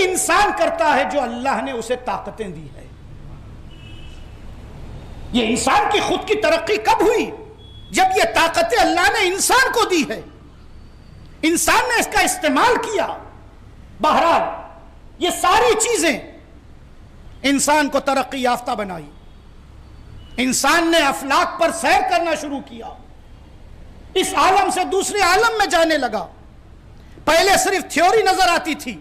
انسان کرتا ہے جو اللہ نے اسے طاقتیں دی ہے۔ یہ انسان کی خود کی ترقی کب ہوئی؟ جب یہ طاقتیں اللہ نے انسان کو دی ہے، انسان نے اس کا استعمال کیا۔ بہرحال یہ ساری چیزیں انسان کو ترقی یافتہ بنائی۔ انسان نے افلاک پر سیر کرنا شروع کیا، اس عالم سے دوسرے عالم میں جانے لگا۔ پہلے صرف تھیوری نظر آتی تھی،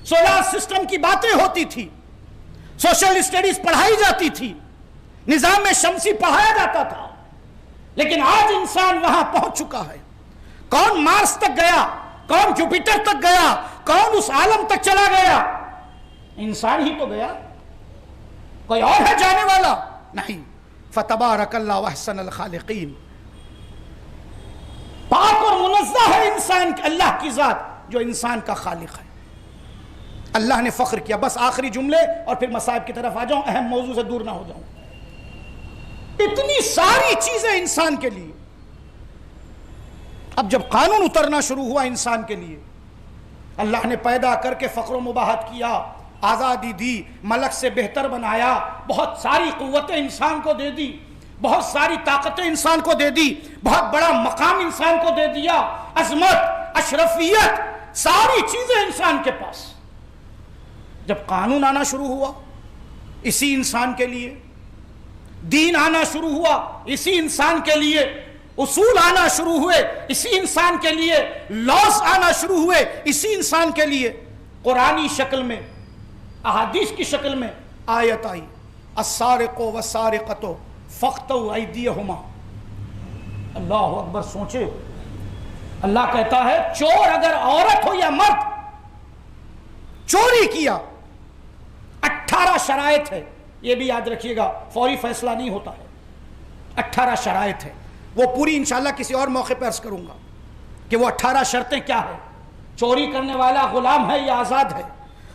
سولار سسٹم کی باتیں ہوتی تھی، سوشل اسٹڈیز پڑھائی جاتی تھی، نظام شمسی پڑھایا جاتا تھا، لیکن آج انسان وہاں پہنچ چکا ہے۔ کون مارس تک گیا، کون جوپیٹر تک گیا، کون اس عالم تک چلا گیا؟ انسان ہی تو گیا، کوئی اور ہے جانے والا؟ نہیں۔ فتبارک اللہ احسن الخالقین۔ پاک اور منزہ ہے انسان، اللہ کی ذات جو انسان کا خالق ہے۔ اللہ نے فخر کیا۔ بس آخری جملے اور پھر مصائب کی طرف آ جاؤں، اہم موضوع سے دور نہ ہو جاؤں۔ اتنی ساری چیزیں انسان کے لیے، اب جب قانون اترنا شروع ہوا انسان کے لیے، اللہ نے پیدا کر کے فخر و مباحت کیا، آزادی دی، ملک سے بہتر بنایا، بہت ساری قوتیں انسان کو دے دی، بہت ساری طاقتیں انسان کو دے دی، بہت بڑا مقام انسان کو دے دیا، عظمت، اشرفیت، ساری چیزیں انسان کے پاس۔ جب قانون آنا شروع ہوا اسی انسان کے لیے، دین آنا شروع ہوا اسی انسان کے لیے، اصول آنا شروع ہوئے اسی انسان کے لیے، لاس آنا شروع ہوئے اسی انسان کے لیے، قرآنی شکل میں، احادیث کی شکل میں آیت آئی، السارق والسارقۃ فاقطعوا ایدیہما۔ اللہ اکبر، سوچے، اللہ کہتا ہے چور اگر عورت ہو یا مرد، چوری کیا، 18 شرائط ہے، یہ بھی یاد رکھیے گا، فوری فیصلہ نہیں ہوتا ہے، 18 شرائط ہے، وہ پوری انشاءاللہ کسی اور موقع پر عرض کروں گا کہ وہ 18 شرطیں کیا ہے۔ چوری کرنے والا غلام ہے یا آزاد ہے،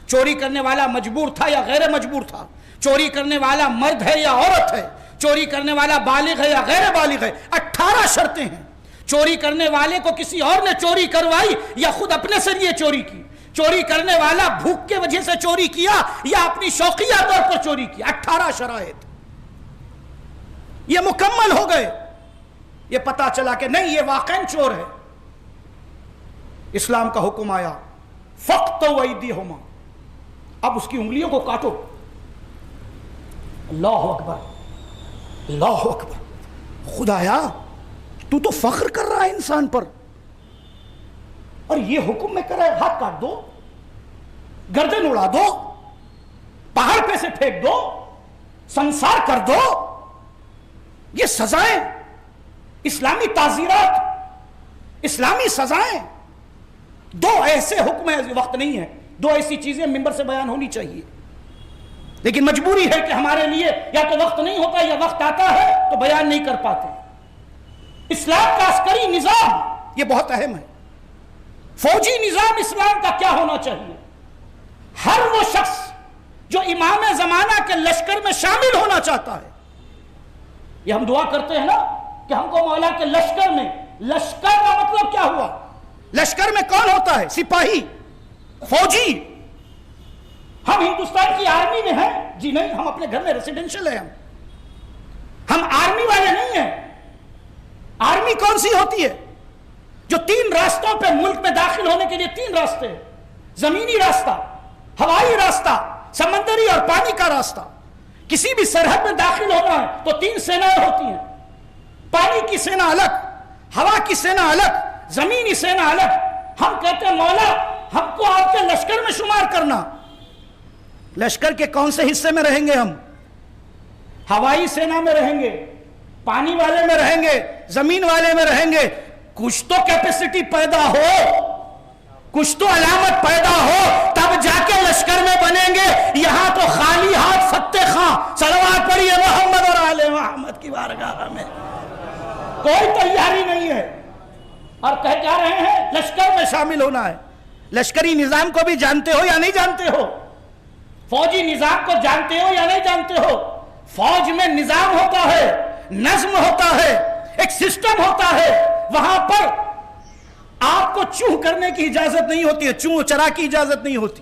چوری کرنے والا مجبور تھا یا غیر مجبور تھا، چوری کرنے والا مرد ہے یا عورت ہے، چوری کرنے والا بالغ ہے یا غیر بالغ ہے، 18 شرطیں ہیں۔ چوری کرنے والے کو کسی اور نے چوری کروائی یا خود اپنے سے لیے چوری کی، چوری کرنے والا بھوک کے وجہ سے چوری کیا یا اپنی شوقیہ طور پر چوری کی، 18 شرائط یہ مکمل ہو گئے۔ یہ پتا چلا کہ نہیں، یہ واقعاً چور ہے، اسلام کا حکم آیا فاقطعوا ایدیہما، اب اس کی انگلیوں کو کاٹو۔ اللہ اکبر، اللہ اکبر، خدایا تو فخر کر رہا ہے انسان پر، اور یہ حکم میں کر رہا ہے ہاتھ کاٹ دو، گردن اڑا دو، پہاڑ پہ سے پھینک دو، سنسار کر دو۔ یہ سزائیں، اسلامی تعزیرات، اسلامی سزائیں، دو ایسے حکم ہیں، وقت نہیں ہے، دو ایسی چیزیں ممبر سے بیان ہونی چاہیے، لیکن مجبوری ہے کہ ہمارے لیے یا تو وقت نہیں ہوتا یا وقت آتا ہے تو بیان نہیں کر پاتے۔ اسلام کا عسکری نظام یہ بہت اہم ہے، فوجی نظام اسلام کا کیا ہونا چاہیے؟ ہر وہ شخص جو امام زمانہ کے لشکر میں شامل ہونا چاہتا ہے، یہ ہم دعا کرتے ہیں نا کہ ہم کو مولا کے لشکر میں، لشکر کا مطلب کیا ہوا؟ لشکر میں کون ہوتا ہے؟ سپاہی، فوجی۔ ہم ہندوستان کی آرمی میں ہیں؟ جی نہیں، ہم اپنے گھر میں ریسیڈنشل ہیں، ہم آرمی والے نہیں ہیں۔ آرمی کون سی ہوتی ہے؟ جو 3 راستوں پہ ملک میں داخل ہونے کے لیے 3 راستے ہیں، زمینی راستہ، ہوائی راستہ، سمندری اور پانی کا راستہ۔ کسی بھی سرحد میں داخل ہونا ہے تو 3 سینائیں ہوتی ہیں، پانی کی سینا الگ، ہوا کی سینا الگ، زمینی سینا الگ۔ ہم کہتے ہیں مولا ہم کو آپ کے لشکر میں شمار کرنا۔ لشکر کے کون سے حصے میں رہیں گے ہم؟ ہوائی سینا میں رہیں گے، پانی والے میں رہیں گے، زمین والے میں رہیں گے۔ کچھ تو کیپیسٹی پیدا ہو، کچھ تو علامت پیدا ہو، تب جا کے لشکر میں بنیں گے۔ یہاں تو خالی ہاتھ فتح خاں، صلوات پڑھیے محمد اور آل محمد کی بارگاہ میں، کوئی تیاری نہیں ہے، اور کہہ کیا رہے ہیں لشکر میں شامل ہونا ہے۔ لشکری نظام کو بھی جانتے ہو یا نہیں جانتے ہو؟ فوجی نظام کو جانتے ہو یا نہیں جانتے ہو؟ فوج میں نظام ہوتا ہے، نظم ہوتا ہے، ایک سسٹم ہوتا ہے، وہاں پر آپ کو چوہ کرنے کی اجازت نہیں ہوتی ہے، چوہ چرا کی اجازت نہیں ہوتی،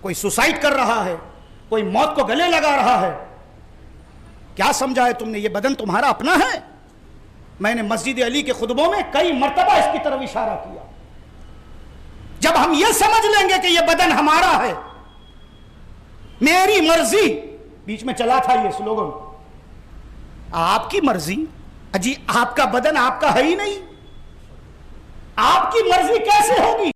کوئی سوسائڈ کر رہا ہے، کوئی موت کو گلے لگا رہا ہے. کیا سمجھا ہے تم نے؟ یہ بدن تمہارا اپنا ہے؟ میں نے مسجد علی کے خطبوں میں کئی مرتبہ اس کی طرف اشارہ کیا. جب ہم یہ سمجھ لیں گے کہ یہ بدن ہمارا ہے، میری مرضی، بیچ میں چلا تھا یہ سلوگن، آپ کی مرضی، اجی آپ کا بدن آپ کا ہے ہی نہیں، آپ کی مرضی کیسے ہوگی؟